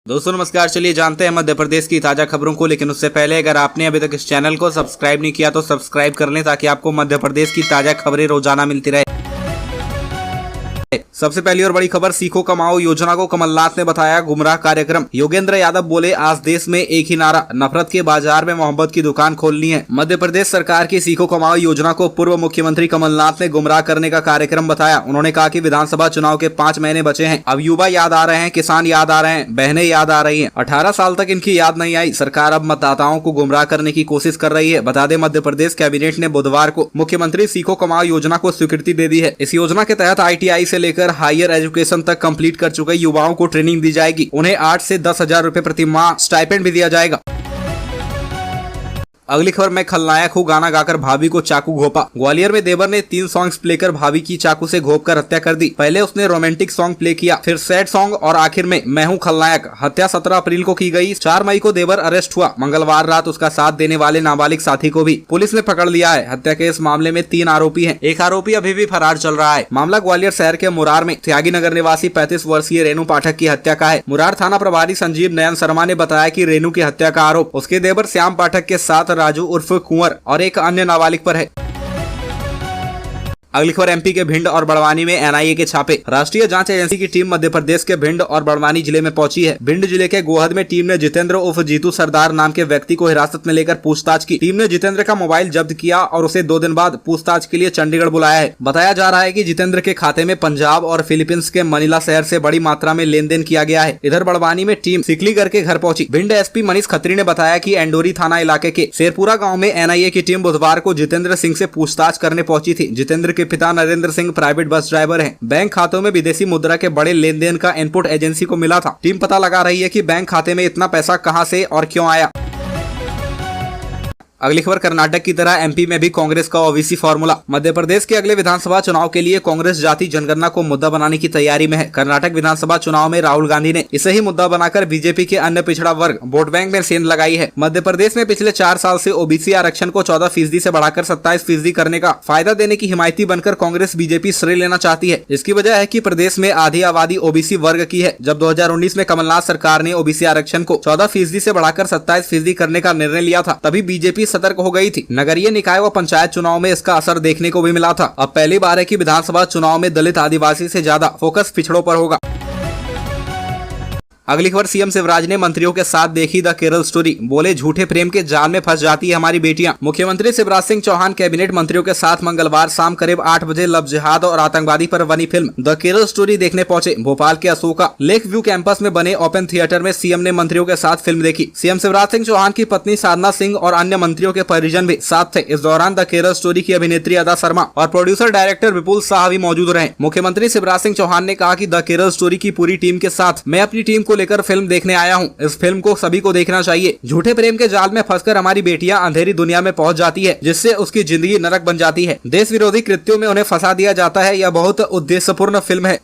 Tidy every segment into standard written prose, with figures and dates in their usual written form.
दोस्तों नमस्कार। चलिए जानते हैं मध्य प्रदेश की ताजा खबरों को, लेकिन उससे पहले अगर आपने अभी तक इस चैनल को सब्सक्राइब नहीं किया तो सब्सक्राइब कर लें ताकि आपको मध्य प्रदेश की ताजा खबरें रोजाना मिलती रहे। सबसे पहली और बड़ी खबर, सीखो कमाओ योजना को कमलनाथ ने बताया गुमराह कार्यक्रम। योगेंद्र यादव बोले, आज देश में एक ही नारा, नफरत के बाजार में मोहब्बत की दुकान खोलनी है। मध्य प्रदेश सरकार की सीखो कमाओ योजना को पूर्व मुख्यमंत्री कमलनाथ ने गुमराह करने का कार्यक्रम बताया। उन्होंने कहा कि विधानसभा चुनाव के 5 महीने बचे हैं, अब युवा याद आ रहे हैं, किसान याद आ रहे हैं, बहनें याद आ रही हैं। 18 साल तक इनकी याद नहीं आई। सरकार अब मतदाताओं को गुमराह करने की कोशिश कर रही है। बता दें, मध्य प्रदेश कैबिनेट ने बुधवार को मुख्यमंत्री सीखो कमाओ योजना को स्वीकृति दे दी है। इस योजना के तहत ITI से लेकर हायर एजुकेशन तक कंप्लीट कर चुके युवाओं को ट्रेनिंग दी जाएगी। उन्हें 8 से 10 हजार रुपए प्रति माह स्टाइपेंड भी दिया जाएगा। अगली खबर में, खलनायक हूँ गाना गाकर भाभी को चाकू घोंपा। ग्वालियर में देवर ने 3 सॉन्ग्स प्ले कर भाभी की चाकू से घोंपकर हत्या कर दी। पहले उसने रोमांटिक सॉन्ग प्ले किया, फिर सैड सॉन्ग और आखिर में मैं हूँ खलनायक। हत्या 17 अप्रैल को की गई। 4 मई को देवर अरेस्ट हुआ। मंगलवार रात उसका साथ देने वाले नाबालिग साथी को भी पुलिस ने पकड़ लिया है। हत्या के इस मामले में 3 आरोपी हैं। एक आरोपी अभी भी फरार चल रहा है। मामला ग्वालियर शहर के मुरार में त्यागी नगर निवासी 35 वर्षीय रेणु पाठक की हत्या का है। मुरार थाना प्रभारी संजीव नयन शर्मा ने बताया कि रेणु की हत्या का आरोप उसके देवर श्याम पाठक के साथ राजू उर्फ और एक अन्य नाबालिग पर है। अगली खबर, MP के भिंड और बड़वानी में NIA के छापे। राष्ट्रीय जांच एजेंसी की टीम मध्य प्रदेश के भिंड और बड़वानी जिले में पहुंची है। भिंड जिले के गोहद में टीम ने जितेंद्र उर्फ जीतू सरदार नाम के व्यक्ति को हिरासत में लेकर पूछताछ की। टीम ने जितेंद्र का मोबाइल जब्त किया और उसे 2 दिन बाद पूछताछ के लिए चंडीगढ़ बुलाया है। बताया जा रहा है कि जितेंद्र के खाते में पंजाब और फिलीपींस के मनीला शहर से बड़ी मात्रा में लेन देन किया गया है। इधर बड़वानी में टीम सिकलीगढ़ के घर पहुंची। भिंड SP मनीष खत्री ने बताया कि एंडोरी थाना इलाके के शेरपुरा गाँव में NIA की टीम बुधवार को जितेंद्र सिंह से पूछताछ करने पहुंची थी। जितेंद्र के पिता Narendra Singh private bus driver हैं। बैंक खातों में विदेशी मुद्रा के बड़े लेन देन का इनपुट एजेंसी को मिला था। टीम पता लगा रही है कि बैंक खाते में इतना पैसा कहां से और क्यों आया। अगली खबर, कर्नाटक की तरह MP में भी कांग्रेस का OBC फॉर्मूला। मध्य प्रदेश के अगले विधानसभा चुनाव के लिए कांग्रेस जाति जनगणना को मुद्दा बनाने की तैयारी में है। कर्नाटक विधानसभा चुनाव में राहुल गांधी ने इसे ही मुद्दा बनाकर बीजेपी के अन्य पिछड़ा वर्ग वोट बैंक में सेंध लगाई है। मध्य प्रदेश में पिछले 4 साल से OBC आरक्षण को 14% से बढ़ाकर 27% करने का फायदा देने की हिमायती बनकर कांग्रेस बीजेपी श्रेय लेना चाहती है। इसकी वजह है कि प्रदेश में आधी आबादी OBC वर्ग की है। जब 2019 में कमलनाथ सरकार ने OBC आरक्षण को 14% से बढ़ाकर 27% करने का निर्णय लिया था, तभी बीजेपी सतर्क हो गई थी। नगरीय निकाय व पंचायत चुनाव में इसका असर देखने को भी मिला था। अब पहली बार है कि विधानसभा चुनाव में दलित आदिवासी से ज्यादा फोकस पिछड़ों पर होगा। अगली खबर, CM शिवराज ने मंत्रियों के साथ देखी द केरल स्टोरी। बोले, झूठे प्रेम के जाल में फंस जाती है हमारी बेटियां। मुख्यमंत्री शिवराज सिंह चौहान कैबिनेट मंत्रियों के साथ मंगलवार शाम करीब 8 बजे लव जिहाद और आतंकवादी पर बनी फिल्म द केरल स्टोरी देखने पहुंचे। भोपाल के अशोका लेक व्यू कैंपस में बने ओपन थिएटर में CM ने मंत्रियों के साथ फिल्म देखी। CM शिवराज सिंह चौहान की पत्नी साधना सिंह और अन्य मंत्रियों के परिजन भी साथ थे। इस दौरान द केरल स्टोरी की अभिनेत्री अदा शर्मा और प्रोड्यूसर डायरेक्टर विपुल शाह भी मौजूद रहे। मुख्यमंत्री शिवराज सिंह चौहान ने कहा कि द केरल स्टोरी की पूरी टीम के साथ मैं अपनी टीम को लेकर फिल्म देखने आया हूं। इस फिल्म को सभी को देखना चाहिए। झूठे प्रेम के जाल में फंसकर हमारी बेटियां अंधेरी दुनिया में पहुंच जाती है, जिससे उसकी जिंदगी नरक बन जाती है। देश विरोधी कृत्यों में उन्हें फंसा दिया जाता है। यह बहुत उद्देश्यपूर्ण फिल्म है।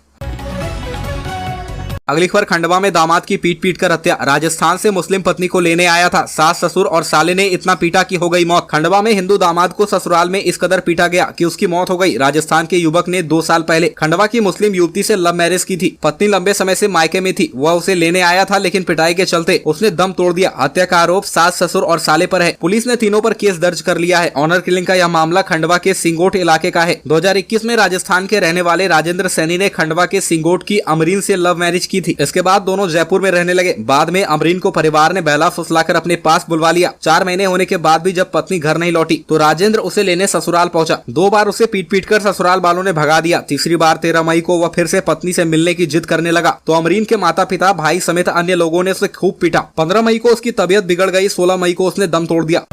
अगली खबर, खंडवा में दामाद की पीट कर हत्या। राजस्थान से मुस्लिम पत्नी को लेने आया था। सास ससुर और साले ने इतना पीटा कि हो गई मौत। खंडवा में हिंदू दामाद को ससुराल में इस कदर पीटा गया कि उसकी मौत हो गई। राजस्थान के युवक ने 2 साल पहले खंडवा की मुस्लिम युवती से लव मैरिज की थी। पत्नी लंबे समय से मायके में थी। वह उसे लेने आया था, लेकिन पिटाई के चलते उसने दम तोड़ दिया। हत्या का आरोप सास ससुर और साले पर है। पुलिस ने तीनों पर केस दर्ज कर लिया है। ऑनर किलिंग का यह मामला खंडवा के सिंगोट इलाके का है। 2021 में राजस्थान के रहने वाले राजेंद्र सैनी ने खंडवा के सिंगोट की अमरीन से लव मैरिज की थी। इसके बाद दोनों जयपुर में रहने लगे। बाद में अमरीन को परिवार ने बहला फुसलाकर अपने पास बुलवा लिया। 4 महीने होने के बाद भी जब पत्नी घर नहीं लौटी तो राजेंद्र उसे लेने ससुराल पहुंचा। 2 बार उसे पीट कर ससुराल वालों ने भगा दिया। तीसरी बार 13 मई को वह फिर से पत्नी से मिलने की जिद करने लगा तो अमरीन के माता पिता, भाई समेत अन्य लोगों ने उसे खूब पीटा। 15 मई को उसकी तबीयत बिगड़ गई। 16 मई को उसने दम तोड़ दिया।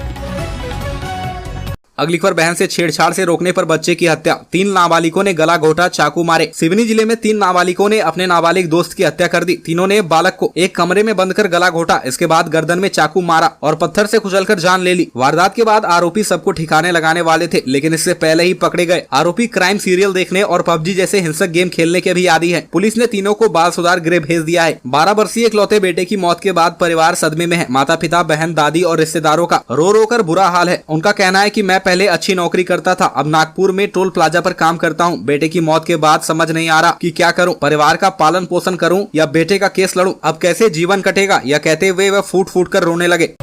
अगली खबर, बहन से छेड़छाड़ से रोकने पर बच्चे की हत्या। 3 नाबालिगों ने गला घोटा, चाकू मारे। सिवनी जिले में 3 नाबालिगों ने अपने नाबालिग दोस्त की हत्या कर दी। तीनों ने बालक को एक कमरे में बंद कर गला घोटा। इसके बाद गर्दन में चाकू मारा और पत्थर से कुचलकर जान ले ली। वारदात के बाद आरोपी सबको ठिकाने लगाने वाले थे, लेकिन इससे पहले ही पकड़े गए। आरोपी क्राइम सीरियल देखने और PUBG जैसे हिंसक गेम खेलने के भी आदी है। पुलिस ने तीनों को बाल सुधार गृह भेज दिया है। 12 वर्षीय इकलौते बेटे की मौत के बाद परिवार सदमे में है। माता पिता, बहन, दादी और रिश्तेदारों का रो रो कर बुरा हाल है। उनका कहना है कि मैं पहले अच्छी नौकरी करता था, अब नागपुर में टोल प्लाजा पर काम करता हूँ। बेटे की मौत के बाद समझ नहीं आ रहा कि क्या करूँ, परिवार का पालन पोषण करूँ या बेटे का केस लड़ूं, अब कैसे जीवन कटेगा, यह कहते हुए वह फूट फूट कर रोने लगे।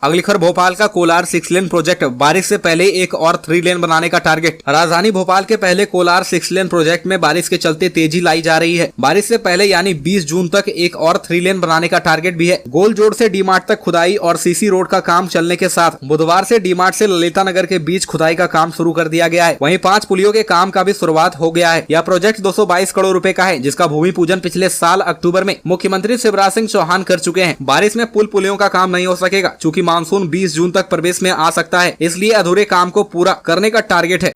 अगली खबर भोपाल का कोलार 6 लेन प्रोजेक्ट, बारिश से पहले एक और 3 लेन बनाने का टारगेट। राजधानी भोपाल के पहले कोलार 6 लेन प्रोजेक्ट में बारिश के चलते तेजी लाई जा रही है। बारिश से पहले यानी 20 जून तक एक और 3 लेन बनाने का टारगेट भी है। गोलजोड़ से डी-मार्ट तक खुदाई और सीसी रोड का काम चलने के साथ बुधवार से डी-मार्ट से ललिता नगर के बीच खुदाई का काम शुरू कर दिया गया है। वहीं 5 पुलियों के काम का भी शुरुआत हो गया है। यह प्रोजेक्ट 222 करोड़ रुपए का है, जिसका भूमि पूजन पिछले साल अक्टूबर में मुख्यमंत्री शिवराज सिंह चौहान कर चुके हैं। बारिश में पुलियों का काम नहीं हो सकेगा, चूँकि मानसून 20 जून तक प्रवेश में आ सकता है, इसलिए अधूरे काम को पूरा करने का टारगेट है।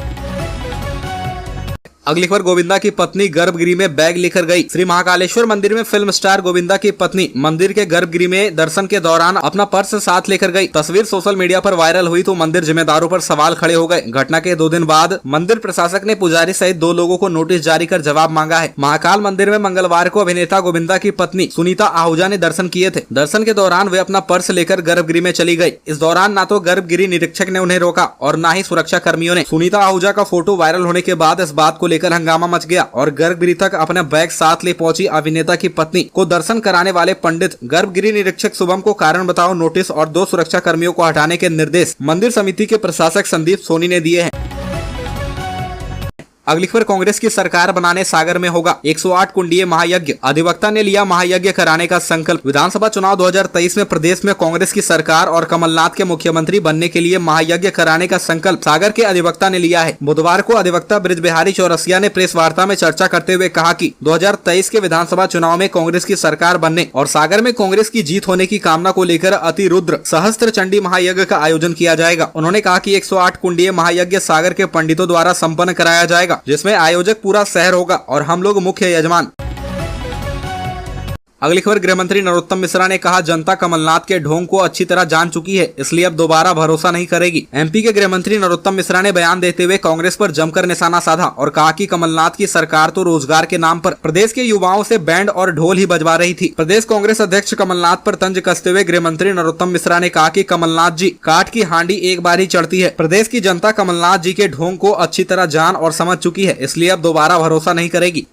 अगली खबर गोविंदा की पत्नी गर्भगृह में बैग लेकर गई। श्री महाकालेश्वर मंदिर में फिल्म स्टार गोविंदा की पत्नी मंदिर के गर्भगृह में दर्शन के दौरान अपना पर्स साथ लेकर गई। तस्वीर सोशल मीडिया पर वायरल हुई तो मंदिर जिम्मेदारों पर सवाल खड़े हो गए। घटना के 2 दिन बाद मंदिर प्रशासक ने पुजारी सहित 2 लोगों को नोटिस जारी कर जवाब मांगा है। महाकाल मंदिर में मंगलवार को अभिनेता गोविंदा की पत्नी सुनीता आहूजा ने दर्शन किए थे। दर्शन के दौरान वे अपना पर्स लेकर गर्भगृह में चली गयी। इस दौरान न तो गर्भगृह निरीक्षक ने उन्हें रोका और न ही सुरक्षा कर्मियों ने। सुनीता आहूजा का फोटो वायरल होने के बाद इस बात को लेकर हंगामा मच गया और गर्भगृह तक अपना बैग साथ ले पहुंची अभिनेता की पत्नी को दर्शन कराने वाले पंडित गर्भगृह निरीक्षक शुभम को कारण बताओ नोटिस और 2 सुरक्षा कर्मियों को हटाने के निर्देश मंदिर समिति के प्रशासक संदीप सोनी ने दिए हैं। अगली खबर कांग्रेस की सरकार बनाने सागर में होगा 108 कुंडीय महायज्ञ, अधिवक्ता ने लिया महायज्ञ कराने का संकल्प। विधानसभा चुनाव 2023 में प्रदेश में कांग्रेस की सरकार और कमलनाथ के मुख्यमंत्री बनने के लिए महायज्ञ कराने का संकल्प सागर के अधिवक्ता ने लिया है। बुधवार को अधिवक्ता बृजबिहारी चौरसिया ने प्रेस वार्ता में चर्चा करते हुए कहा कि 2023 के विधानसभा चुनाव में कांग्रेस की सरकार बनने और सागर में कांग्रेस की जीत होने की कामना को लेकर अतिरुद्र सहस्त्र चंडी महायज्ञ का आयोजन किया जाएगा। उन्होंने कहा कि 108 कुंडीय महायज्ञ सागर के पंडितों द्वारा संपन्न कराया जाएगा, जिसमें आयोजक पूरा शहर होगा और हम लोग मुख्य यजमान। अगली खबर गृह मंत्री नरोत्तम मिश्रा ने कहा जनता कमलनाथ के ढोंग को अच्छी तरह जान चुकी है, इसलिए अब दोबारा भरोसा नहीं करेगी। एमपी के गृह मंत्री नरोत्तम मिश्रा ने बयान देते हुए कांग्रेस पर जमकर निशाना साधा और कहा कि कमलनाथ की सरकार तो रोजगार के नाम पर प्रदेश के युवाओं से बैंड और ढोल ही बजवा रही थी। प्रदेश कांग्रेस अध्यक्ष कमलनाथ पर तंज कसते हुए गृह मंत्री नरोत्तम मिश्रा ने कहा कि कमलनाथ जी काठ की हांडी एक बार ही चढ़ती है। प्रदेश की जनता कमलनाथ जी के ढोंग को अच्छी तरह जान और समझ चुकी है, इसलिए अब दोबारा भरोसा नहीं करेगी।